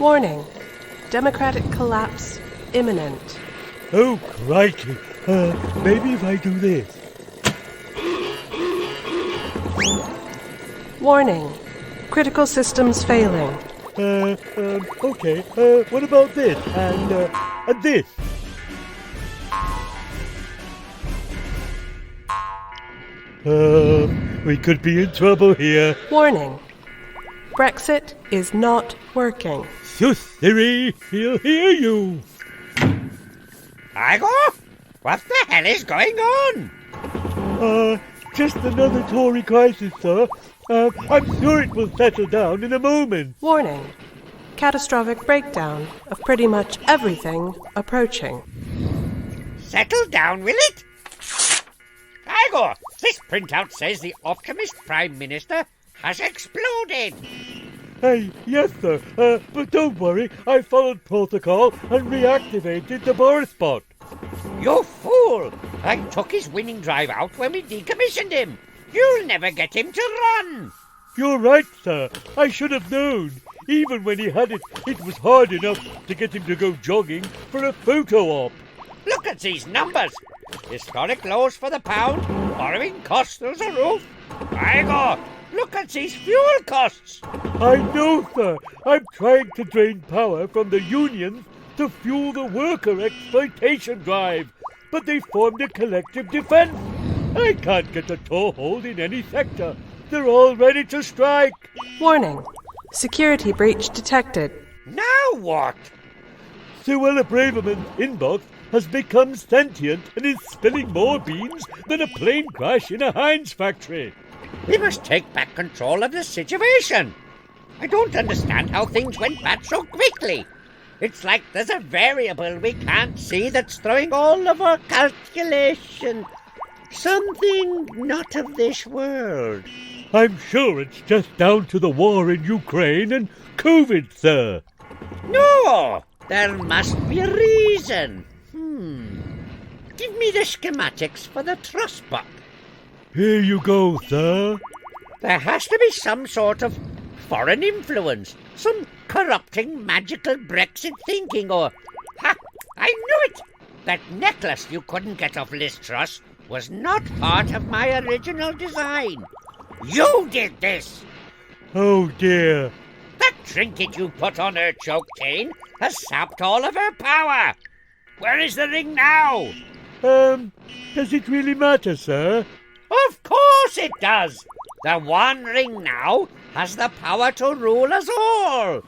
Warning. Democratic collapse imminent. Oh, crikey. Maybe if I do this. Warning. Critical systems failing. Okay. What about this? And this? We could be in trouble here. Warning. Brexit is not working. Siri, he'll hear you. Igor? What the hell is going on? Just another Tory crisis, sir. I'm sure it will settle down in a moment. Warning. Catastrophic breakdown of pretty much everything approaching. Settle down, will it? Igor, this printout says the optimist Prime Minister has exploded. Hey, yes, sir. But don't worry. I followed protocol and reactivated the Boris bot. You fool! I took his winning drive out when we decommissioned him. You'll never get him to run. You're right, sir. I should have known. Even when he had it, it was hard enough to get him to go jogging for a photo op. Look at these numbers. Historic lows for the pound, borrowing costs through the roof. Igor, look at these fuel costs. I know, sir. I'm trying to drain power from the unions to fuel the worker exploitation drive. But they formed a collective defense. I can't get a toehold in any sector. They're all ready to strike. Warning. Security breach detected. Now what? Suella Braverman's inbox has become sentient and is spilling more beans than a plane crash in a Heinz factory. We must take back control of the situation. I don't understand how things went bad so quickly. It's like there's a variable we can't see that's throwing all of our calculation. Something not of this world. I'm sure it's just down to the war in Ukraine and COVID, sir. No, there must be a reason. Give me the schematics for the trust buck. Here you go, sir. There has to be some sort of foreign influence, some corrupting magical Brexit thinking, or... Ha! I knew it! That necklace you couldn't get off Liz Truss was not part of my original design. You did this! Oh, dear. That trinket you put on her choke chain has sapped all of her power. Where is the ring now? Does it really matter, sir? Of course it does. The One Ring now has the power to rule us all.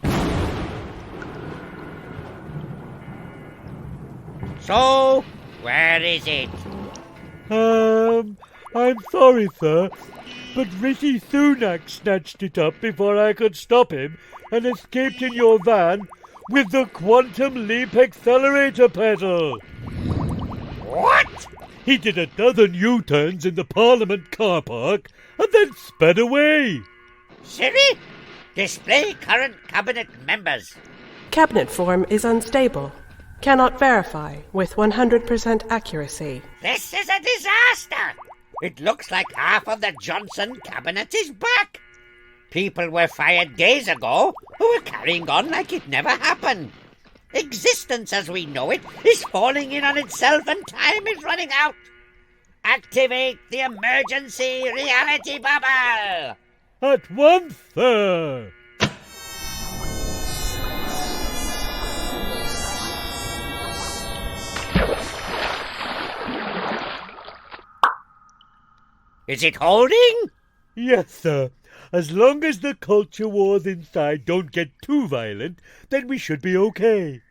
So, where is it? I'm sorry, sir, but Rishi Sunak snatched it up before I could stop him and escaped in your van with the quantum leap accelerator pedal. What? He did a dozen U-turns in the Parliament car park and then sped away. Siri, display current cabinet members. Cabinet form is unstable. Cannot verify with 100% accuracy. This is a disaster. It looks like half of the Johnson cabinet is back. People were fired days ago who were carrying on like it never happened. Existence as we know it is falling in on itself and time is running out. Activate the emergency reality bubble. At once, sir. Is it holding? Yes, sir. As long as the culture wars inside don't get too violent, then we should be okay.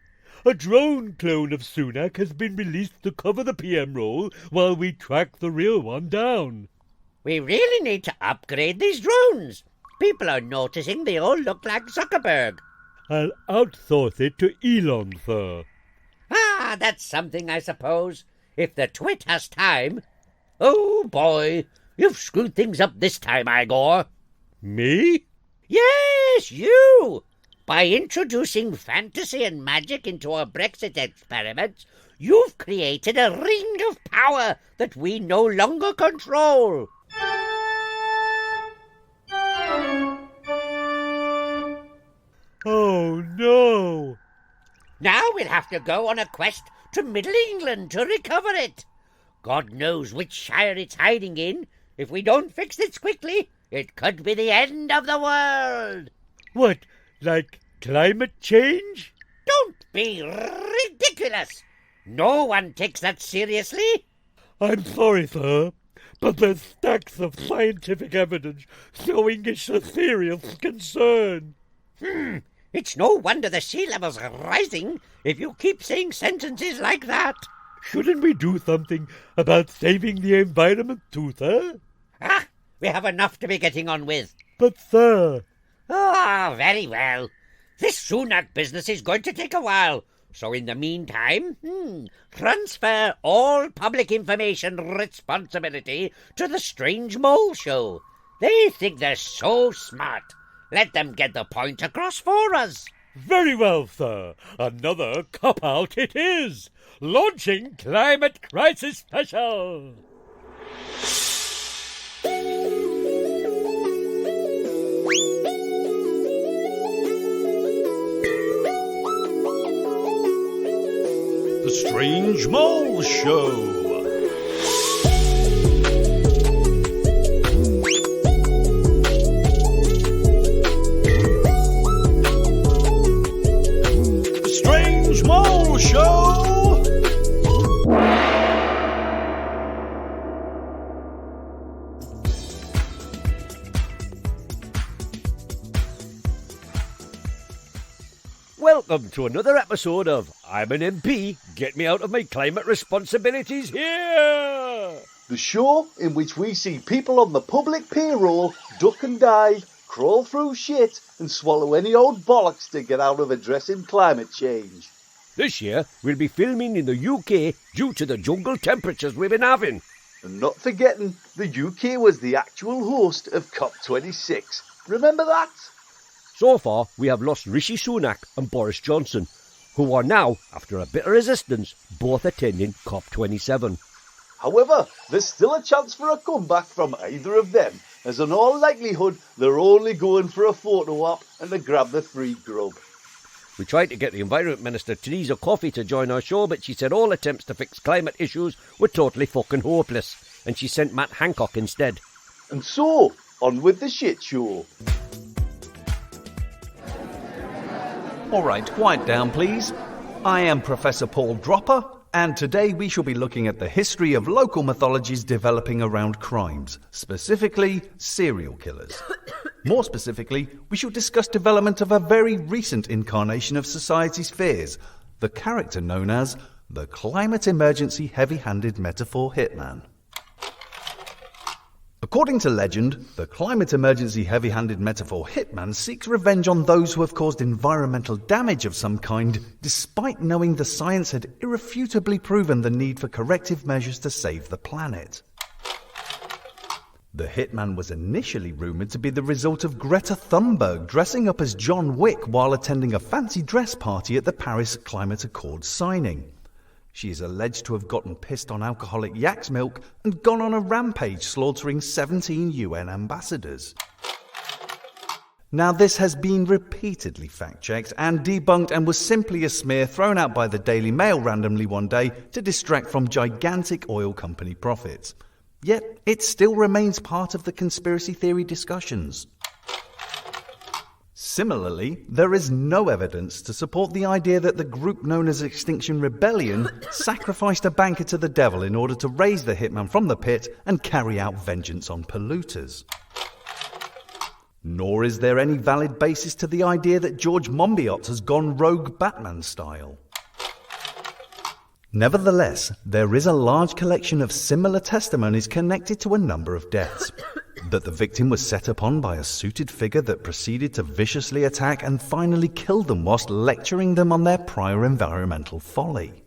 A drone clone of Sunak has been released to cover the PM role while we track the real one down. We really need to upgrade these drones. People are noticing they all look like Zuckerberg. I'll outsource it to Elon, sir. Ah, that's something, I suppose. If the twit has time. Oh, boy, you've screwed things up this time, Igor. Me? Yes, you! By introducing fantasy and magic into our Brexit experiments, you've created a ring of power that we no longer control. Oh, no. we'll have to go on a quest to Middle England to recover it. God knows which shire it's hiding in. If we don't fix it quickly, it could be the end of the world. What, like climate change? Don't be ridiculous. No one takes that seriously. I'm sorry, sir, but there's stacks of scientific evidence showing it's a serious concern. It's no wonder the sea level's rising if you keep saying sentences like that. Shouldn't we do something about saving the environment too, sir? We have enough to be getting on with. But, sir... Very well. This Sunak business is going to take a while. So in the meantime, transfer all public information responsibility to the Strange Mole Show. They think they're so smart. Let them get the point across for us. Very well, sir. Another cop-out it is. Launching Climate Crisis Special. The Strange Mole Show. The Strange Mole Show. Welcome to another episode of I'm an MP, get me out of my climate responsibilities here! The show in which we see people on the public payroll duck and dive, crawl through shit and swallow any old bollocks to get out of addressing climate change. This year, we'll be filming in the UK due to the jungle temperatures we've been having. And not forgetting, the UK was the actual host of COP26. Remember that? So far, we have lost Rishi Sunak and Boris Johnson, who are now, after a bit of resistance, both attending COP27. However, there's still a chance for a comeback from either of them, as in all likelihood, they're only going for a photo op and to grab the free grub. We tried to get the Environment Minister Theresa Coffey to join our show, but she said all attempts to fix climate issues were totally fucking hopeless, and she sent Matt Hancock instead. And so, on with the shit show. All right, quiet down, please. I am Professor Paul Dropper, and today we shall be looking at the history of local mythologies developing around crimes, specifically serial killers. More specifically, we shall discuss development of a very recent incarnation of society's fears, the character known as the climate emergency heavy-handed metaphor hitman. According to legend, the climate emergency heavy-handed metaphor hitman seeks revenge on those who have caused environmental damage of some kind, despite knowing the science had irrefutably proven the need for corrective measures to save the planet. The hitman was initially rumoured to be the result of Greta Thunberg dressing up as John Wick while attending a fancy dress party at the Paris Climate Accord signing. She is alleged to have gotten pissed on alcoholic yak's milk and gone on a rampage slaughtering 17 UN ambassadors. Now this has been repeatedly fact-checked and debunked and was simply a smear thrown out by the Daily Mail randomly one day to distract from gigantic oil company profits. Yet it still remains part of the conspiracy theory discussions. Similarly, there is no evidence to support the idea that the group known as Extinction Rebellion sacrificed a banker to the devil in order to raise the hitman from the pit and carry out vengeance on polluters. Nor is there any valid basis to the idea that George Monbiot has gone rogue Batman style. Nevertheless, there is a large collection of similar testimonies connected to a number of deaths. That the victim was set upon by a suited figure that proceeded to viciously attack and finally killed them whilst lecturing them on their prior environmental folly.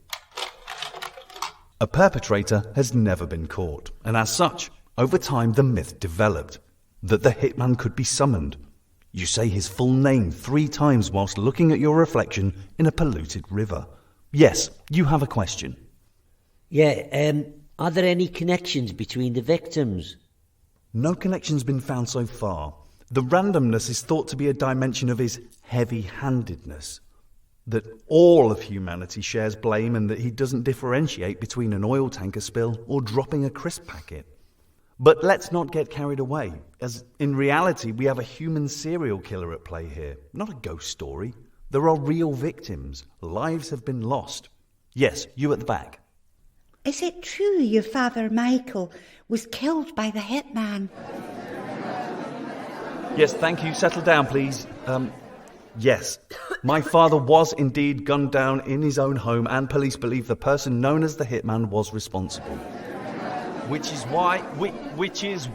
A perpetrator has never been caught, and as such, over time the myth developed that the hitman could be summoned. You say his full name 3 times whilst looking at your reflection in a polluted river. Yes, you have a question. Yeah, are there any connections between the victims? No connection's been found so far. The randomness is thought to be a dimension of his heavy-handedness. that all of humanity shares blame and that he doesn't differentiate between an oil tanker spill or dropping a crisp packet. But let's not get carried away, as in reality we have a human serial killer at play here, not a ghost story. There are real victims. Lives have been lost. Yes, you at the back. Is it true your father Michael was killed by the hitman? Yes, thank you. Settle down, please. Yes. My father was indeed gunned down in his own home, and police believe the person known as the hitman was responsible. Which is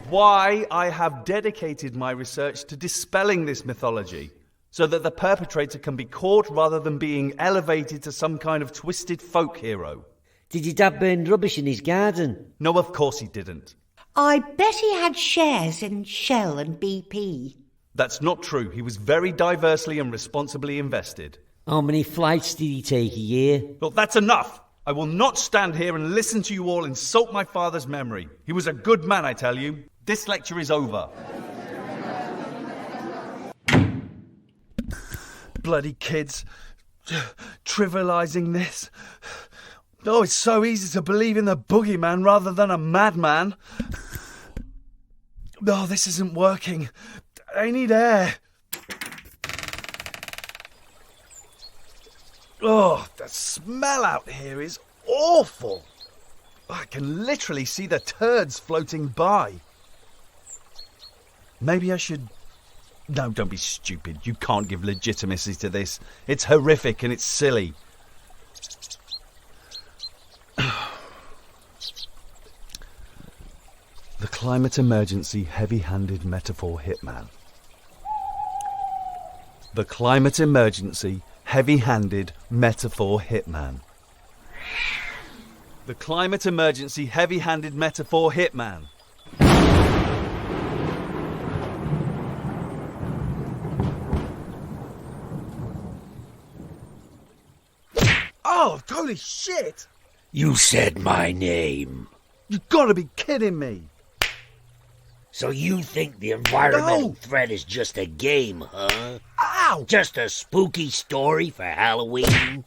why I have dedicated my research to dispelling this mythology, so that the perpetrator can be caught rather than being elevated to some kind of twisted folk hero. Did your dad burn rubbish in his garden? No, of course he didn't. I bet he had shares in Shell and BP. That's not true. He was very diversely and responsibly invested. How many flights did he take a year? Well, that's enough. I will not stand here and listen to you all insult my father's memory. He was a good man, I tell you. This lecture is over. Bloody kids. Trivialising this. Oh, it's so easy to believe in the boogeyman rather than a madman. Oh, this isn't working. I need air. Oh, the smell out here is awful. I can literally see the turds floating by. Maybe I should... No, don't be stupid. You can't give legitimacy to this. It's horrific and it's silly. The climate emergency heavy-handed metaphor hitman. The climate emergency heavy-handed metaphor hitman. The climate emergency heavy-handed metaphor hitman. Oh, holy shit! You said my name. You've got to be kidding me! So you think the environmental threat is just a game, huh? Ow! Just a spooky story for Halloween?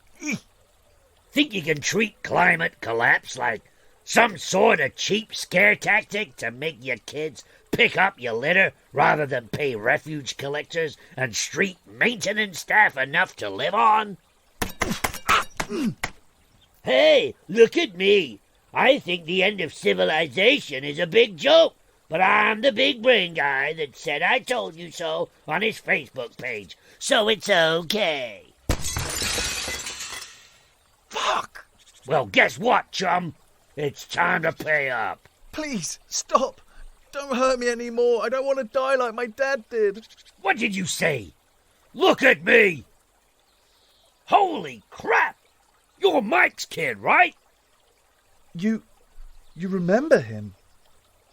Think you can treat climate collapse like some sort of cheap scare tactic to make your kids pick up your litter rather than pay refuge collectors and street maintenance staff enough to live on? Hey, look at me. I think the end of civilization is a big joke. But I'm the big brain guy that said I told you so on his Facebook page, so it's okay. Fuck! Well, guess what, chum? It's time to pay up. Please, stop. Don't hurt me anymore. I don't want to die like my dad did. What did you say? Look at me! Holy crap! You're Mike's kid, right? You remember him?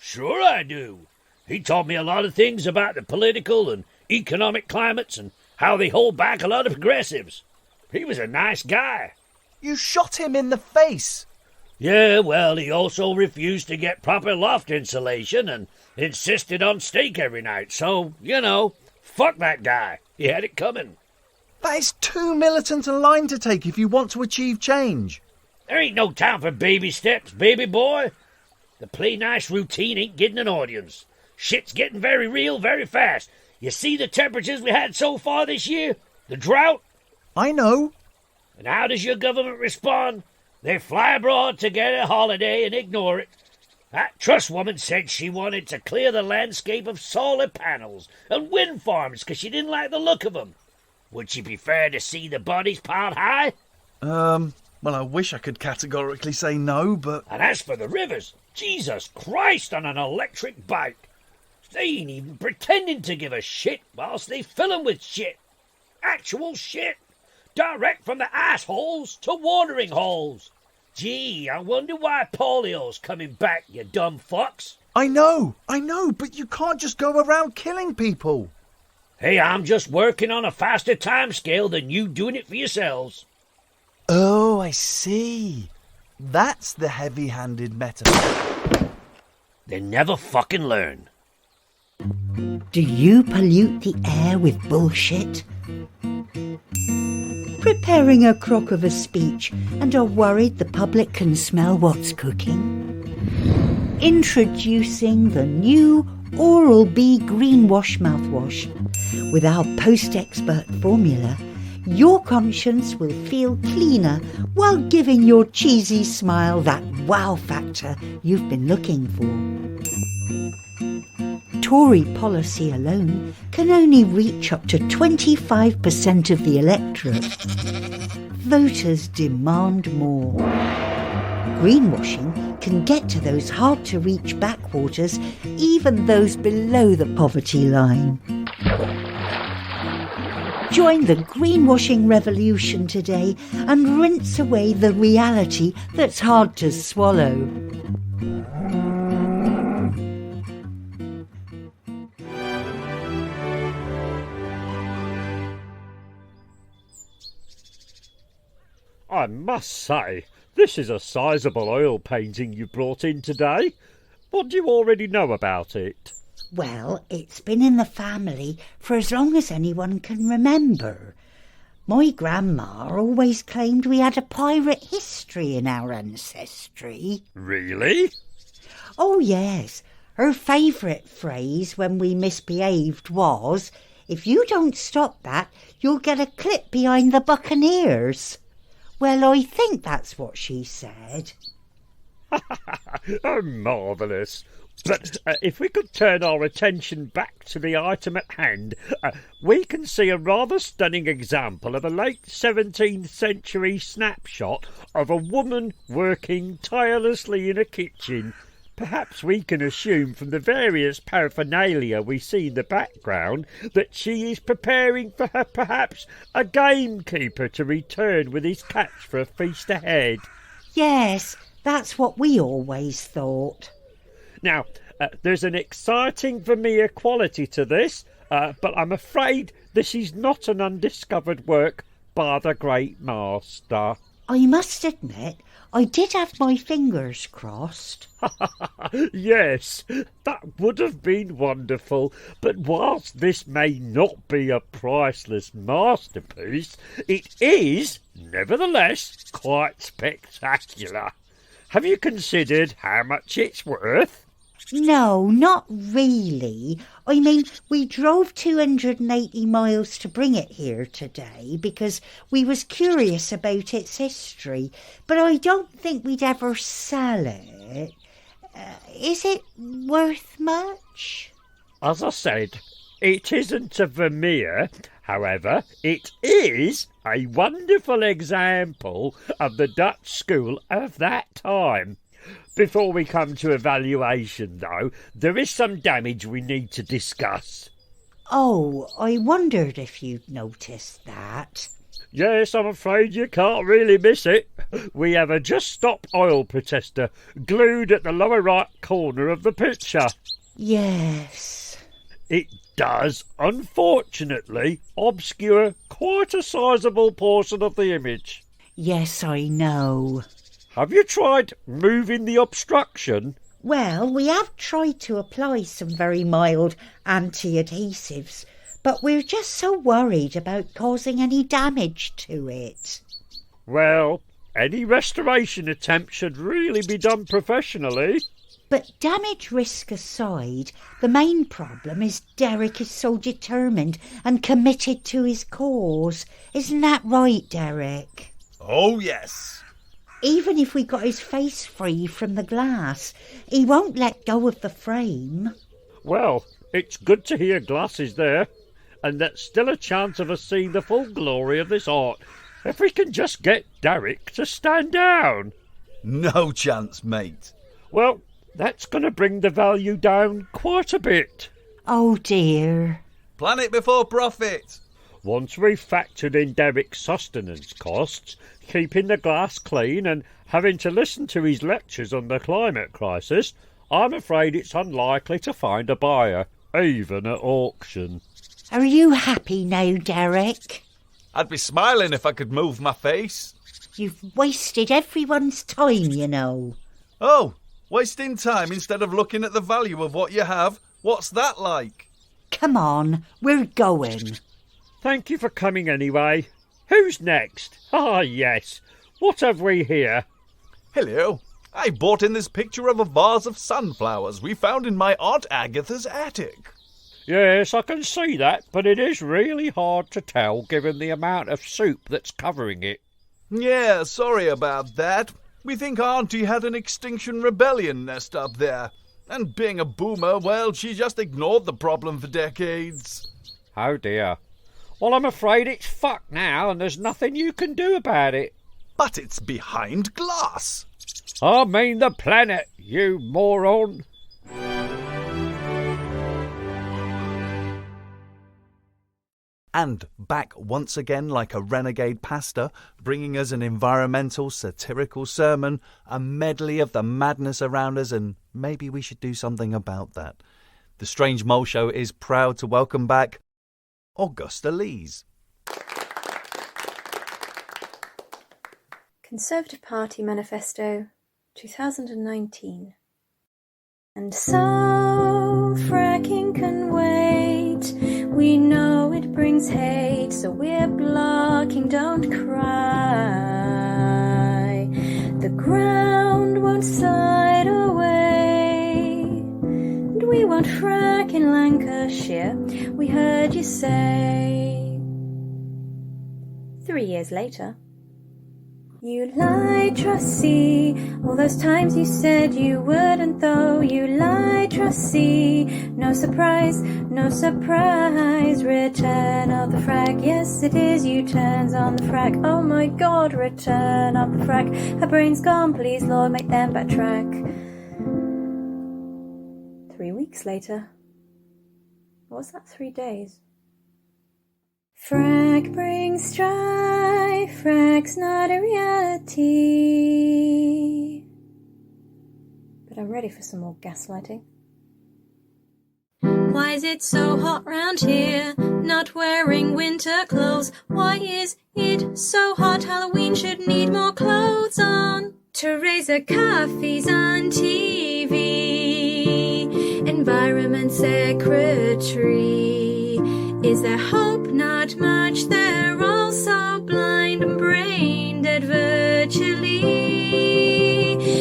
Sure I do. He taught me a lot of things about the political and economic climates and how they hold back a lot of progressives. He was a nice guy. You shot him in the face. Yeah, well, he also refused to get proper loft insulation and insisted on steak every night. So, fuck that guy. He had it coming. That is too militant a line to take if you want to achieve change. There ain't no time for baby steps, baby boy. The play nice routine ain't getting an audience. Shit's getting very real very fast. You see the temperatures we had so far this year? The drought? I know. And how does your government respond? They fly abroad to get a holiday and ignore it. That trust woman said she wanted to clear the landscape of solar panels and wind farms because she didn't like the look of them. Would she prefer to see the bodies piled high? Well, I wish I could categorically say no, but... And as for the rivers, Jesus Christ on an electric bike. They ain't even pretending to give a shit whilst they fill 'em with shit. Actual shit. Direct from the assholes to watering holes. Gee, I wonder why polio's coming back, you dumb fucks. I know, but you can't just go around killing people. Hey, I'm just working on a faster time scale than you doing it for yourselves. Oh, I see. That's the heavy-handed metaphor. They never fucking learn. Do you pollute the air with bullshit? preparing a crock of a speech and are worried the public can smell what's cooking? Introducing the new Oral-B Greenwash mouthwash. With our post-expert formula, your conscience will feel cleaner while giving your cheesy smile that wow factor you've been looking for. Tory policy alone can only reach up to 25% of the electorate. Voters demand more. Greenwashing can get to those hard-to-reach backwaters, even those below the poverty line. Join the greenwashing revolution today and rinse away the reality that's hard to swallow. I must say, this is a sizable oil painting you brought in today. What do you already know about it? Well, it's been in the family for as long as anyone can remember. My grandma always claimed we had a pirate history in our ancestry. Really? Oh, yes. Her favourite phrase when we misbehaved was, "If you don't stop that, you'll get a clip behind the buccaneers." Well, I think that's what she said. Oh, marvellous. But if we could turn our attention back to the item at hand, we can see a rather stunning example of a late 17th century snapshot of a woman working tirelessly in a kitchen. Perhaps we can assume from the various paraphernalia we see in the background that she is preparing for perhaps a gamekeeper to return with his catch for a feast ahead. Yes, that's what we always thought. Now, there's an exciting Vermeer quality to this, but I'm afraid this is not an undiscovered work by the great master. I must admit, I did have my fingers crossed. Yes, that would have been wonderful, but whilst this may not be a priceless masterpiece, it is, nevertheless, quite spectacular. Have you considered how much it's worth? No, not really. I mean, we drove 280 miles to bring it here today because we was curious about its history, but I don't think we'd ever sell it. Is it worth much? As I said, it isn't a Vermeer. However, it is a wonderful example of the Dutch school of that time. Before we come to evaluation, though, there is some damage we need to discuss. Oh, I wondered if you'd noticed that. Yes, I'm afraid you can't really miss it. We have a Just Stop oil protester glued at the lower right corner of the picture. Yes. It does, unfortunately, obscure quite a sizable portion of the image. Yes, I know. Have you tried moving the obstruction? Well, we have tried to apply some very mild anti-adhesives, but we're just so worried about causing any damage to it. Well, any restoration attempt should really be done professionally. But damage risk aside, the main problem is Derek is so determined and committed to his cause. Isn't that right, Derek? Oh, yes. Even if we got his face free from the glass, he won't let go of the frame. Well, it's good to hear glass is there, and that's still a chance of us seeing the full glory of this art, if we can just get Derek to stand down. No chance, mate. Well, that's going to bring the value down quite a bit. Oh dear. Planet before profit. Once we've factored in Derek's sustenance costs, keeping the glass clean and having to listen to his lectures on the climate crisis, I'm afraid it's unlikely to find a buyer, even at auction. Are you happy now, Derek? I'd be smiling if I could move my face. You've wasted everyone's time, you know. Oh, wasting time instead of looking at the value of what you have? What's that like? Come on, we're going. Thank you for coming anyway. Who's next? Ah, yes. What have we here? Hello. I brought in this picture of a vase of sunflowers we found in my Aunt Agatha's attic. Yes, I can see that, but it is really hard to tell given the amount of soup that's covering it. Yeah, sorry about that. We think Auntie had an Extinction Rebellion nest up there. And being a boomer, well, she just ignored the problem for decades. Oh dear. Well, I'm afraid it's fucked now and there's nothing you can do about it. But it's behind glass. I mean the planet, you moron. And back once again like a renegade pastor, bringing us an environmental, satirical sermon, a medley of the madness around us, and maybe we should do something about that. The Strange Mole Show is proud to welcome back Augusta Lees. Conservative Party Manifesto 2019. And so fracking can wait. We know it brings hate, so we're blocking, don't cry. The ground won't slide away, and we won't frack in Lancashire, we heard you say. 3 years later. You lied, trustee, all those times you said you wouldn't though. You lied, trustee, no surprise, return of the frack, yes it is, U-turns on the frack, oh my god, return of the frack, her brain's gone, please Lord make them backtrack. 3 weeks later. What was that, 3 days? Frack brings strife, frack's not a reality. But I'm ready for some more gaslighting. Why is it so hot round here? Not wearing winter clothes. Why is it so hot? Halloween should need more clothes on. Teresa Coffey's on TV. Environment Secretary. Is there hope? Not much. They're all so blind and brain dead virtually.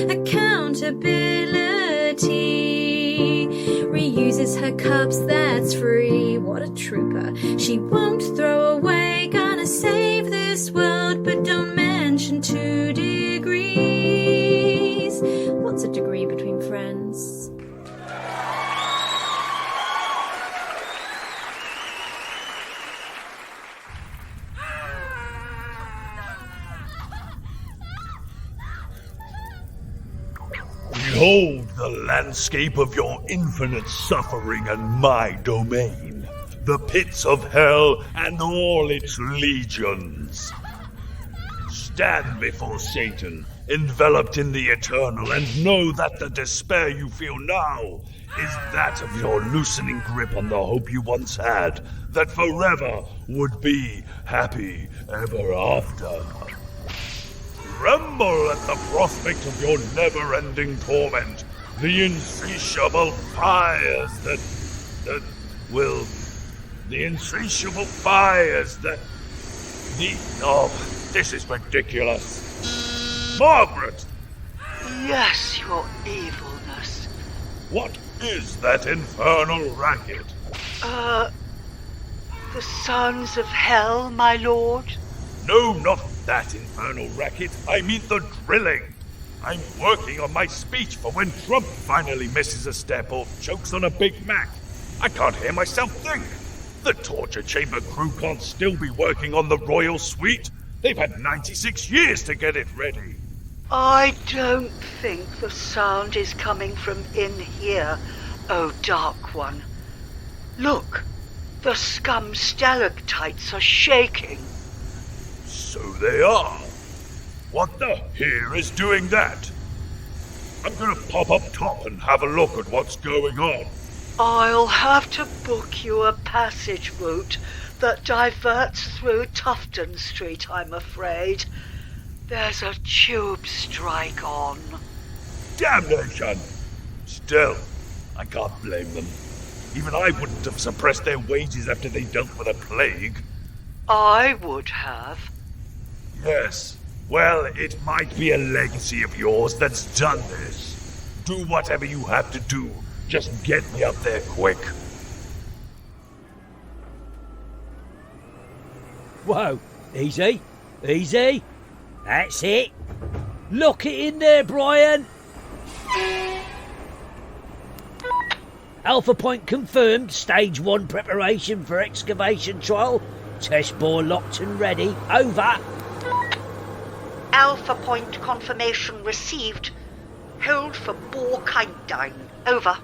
Accountability. Reuses her cups, that's free. What a trooper. She won't throw away. Gonna save this world, but don't mention 2 degrees. What's a degree between friends? Behold the landscape of your infinite suffering and my domain, the pits of hell and all its legions. Stand before Satan, enveloped in the eternal, and know that the despair you feel now is that of your loosening grip on the hope you once had, that forever would be happy ever after. Tremble at the prospect of your never-ending torment, the insatiable fires that will... The insatiable fires that... Oh, this is ridiculous. Margaret! Yes, your evilness. What is that infernal racket? The sounds of hell, my lord? No, not that infernal racket. I mean the drilling. I'm working on my speech for when Trump finally misses a step or chokes on a Big Mac. I can't hear myself think. The torture chamber crew can't still be working on the royal suite. They've had 96 years to get it ready. I don't think the sound is coming from in here, oh dark one. Look, the scum stalactites are shaking. So they are. What the here is doing that? I'm gonna pop up top and have a look at what's going on. I'll have to book you a passage route that diverts through Tufton Street, I'm afraid. There's a tube strike on. Damnation! Still, I can't blame them. Even I wouldn't have suppressed their wages after they dealt with a plague. I would have. Yes. Well, it might be a legacy of yours that's done this. Do whatever you have to do. Just get me up there quick. Whoa, easy, easy. That's it. Lock it in there, Brian. Alpha point confirmed. Stage 1 preparation for excavation trial. Test bore locked and ready. Over. Alpha point confirmation received. Hold for bore countdown. Over.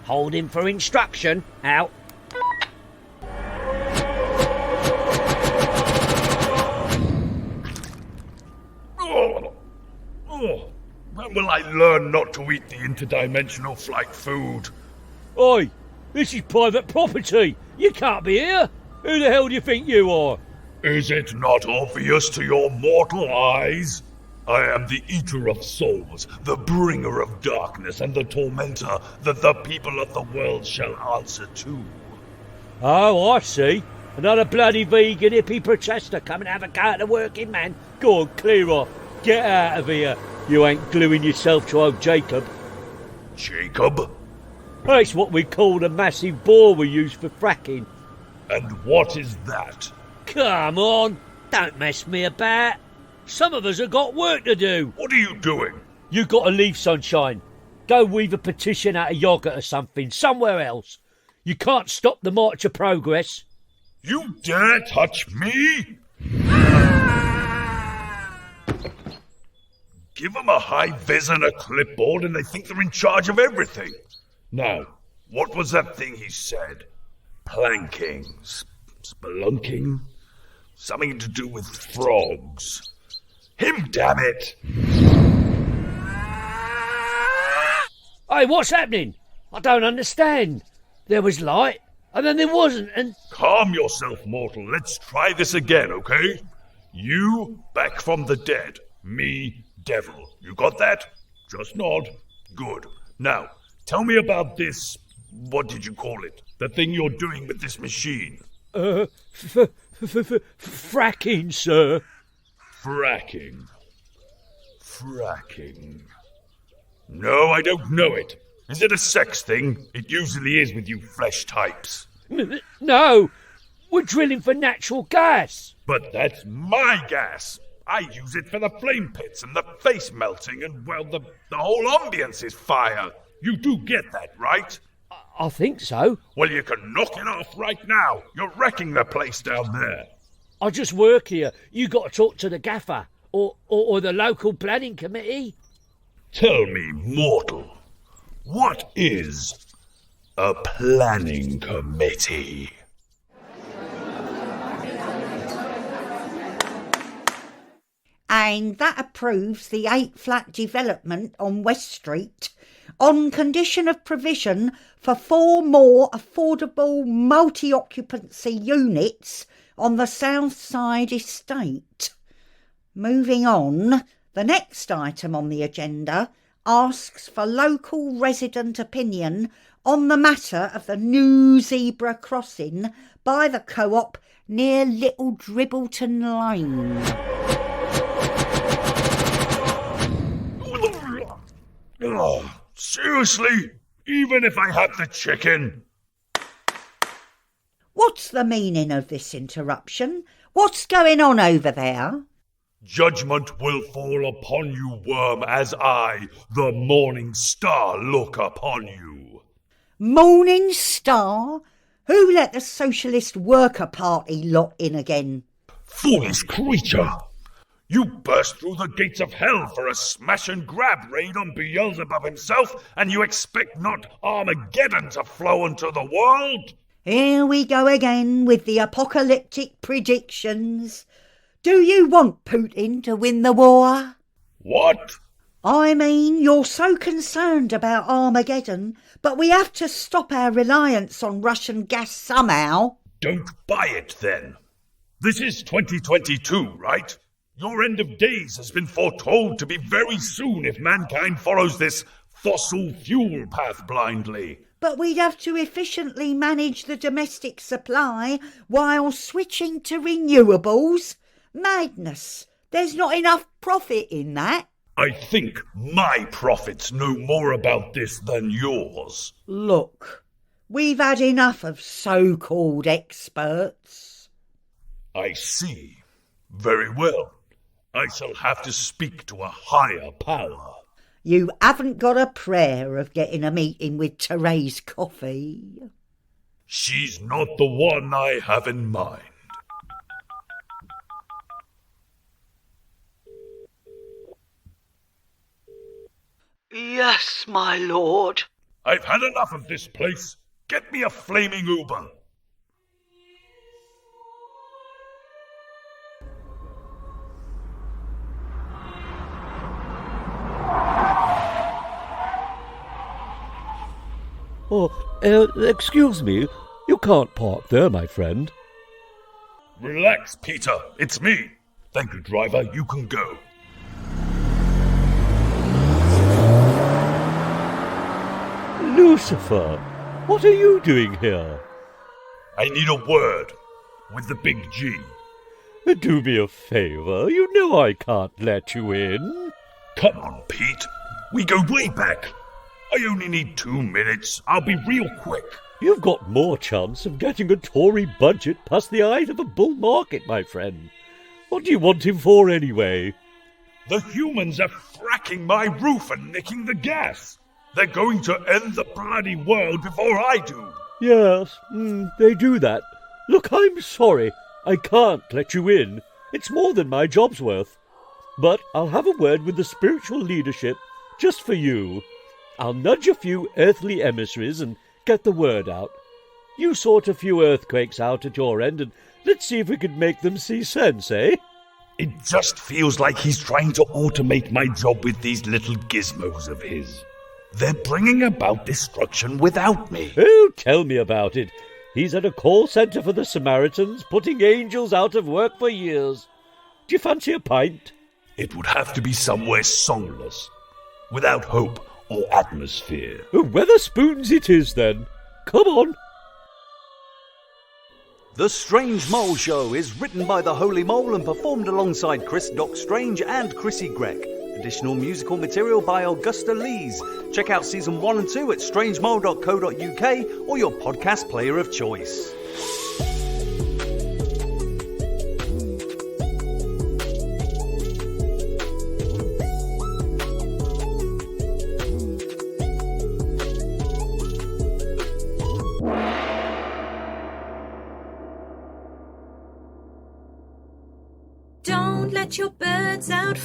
Holding for instruction. Out. When will I learn not to eat the interdimensional flight food? Oi, this is private property. You can't be here. Who the hell do you think you are? Is it not obvious to your mortal eyes? I am the Eater of Souls, the Bringer of Darkness, and the Tormentor that the people of the world shall answer to. Oh, I see. Another bloody vegan hippie protester coming to have a go at the working man. Go on, clear off. Get out of here. You ain't gluing yourself to old Jacob. Jacob? That's what we call the massive bore we use for fracking. And what is that? Come on, don't mess me about. Some of us have got work to do. What are you doing? You got to leave, sunshine. Go weave a petition out of yogurt or something, somewhere else. You can't stop the march of progress. You dare touch me? Give them a high vis and a clipboard and they think they're in charge of everything. Now, what was that thing he said? Planking, spelunking, something to do with frogs. Him, damn it! Hey, what's happening? I don't understand. There was light, and then there wasn't, and... Calm yourself, mortal. Let's try this again, okay? You, back from the dead. Me, devil. You got that? Just nod. Good. Now, tell me about this... What did you call it? The thing you're doing with this machine. Fracking, sir. Fracking. No, I don't know it. Is it a sex thing? It usually is with you flesh types. No, we're drilling for natural gas. But that's my gas. I use it for the flame pits and the face melting and, well, the whole ambience is fire. You do get that, right? I think so. Well, you can knock it off right now. You're wrecking the place down there. I just work here. You got to talk to the gaffer or the local planning committee. Tell me, mortal, what is a planning committee? And that approves the 8-flat development on West Street on condition of provision for 4 more affordable multi-occupancy units on the South Side estate. Moving on, the next item on the agenda asks for local resident opinion on the matter of the new zebra crossing by the co-op near Little Dribbleton Lane. Oh, seriously? Even if I had the chicken? What's the meaning of this interruption? What's going on over there? Judgment will fall upon you, worm, as I, the morning star, look upon you. Morning Star? Who let the Socialist Worker Party lot in again? Foolish creature! You burst through the gates of hell for a smash-and-grab raid on Beelzebub himself, and you expect not Armageddon to flow into the world? Here we go again with the apocalyptic predictions. Do you want Putin to win the war? What? I mean, you're so concerned about Armageddon, but we have to stop our reliance on Russian gas somehow. Don't buy it, then. This is 2022, right? Your end of days has been foretold to be very soon if mankind follows this fossil fuel path blindly. But we'd have to efficiently manage the domestic supply while switching to renewables. Madness. There's not enough profit in that. I think my prophets know more about this than yours. Look, we've had enough of so-called experts. I see. Very well. I shall have to speak to a higher power. You haven't got a prayer of getting a meeting with Therese Coffee. She's not the one I have in mind. Yes, my lord. I've had enough of this place. Get me a flaming Uber. Excuse me. You can't park there, my friend. Relax, Peter. It's me. Thank you, driver. You can go. Lucifer, what are you doing here? I need a word with the big G. Do me a favour. You know I can't let you in. Come on, Pete. We go way back. I only need 2 minutes. I'll be real quick. You've got more chance of getting a Tory budget past the eye of a bull market, my friend. What do you want him for, anyway? The humans are fracking my roof and nicking the gas. They're going to end the bloody world before I do. Yes, they do that. Look, I'm sorry. I can't let you in. It's more than my job's worth. But I'll have a word with the spiritual leadership just for you. I'll nudge a few earthly emissaries and get the word out. You sort a few earthquakes out at your end and let's see if we can make them see sense, eh? It just feels like he's trying to automate my job with these little gizmos of his. They're bringing about destruction without me. Oh, tell me about it. He's at a call centre for the Samaritans, putting angels out of work for years. Do you fancy a pint? It would have to be somewhere songless, without hope or atmosphere. Weatherspoons it is, then. Come on. The Strange Mole Show is written by the Holy Mole and performed alongside Chris Doc Strange and Chrissy Grech. Additional musical material by Augusta Lees. Check out season 1 and 2 at strangemole.co.uk or your podcast player of choice. Don't let your birds out,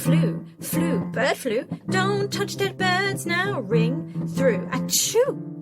bird flu. Don't touch dead birds now, ring through. Achoo!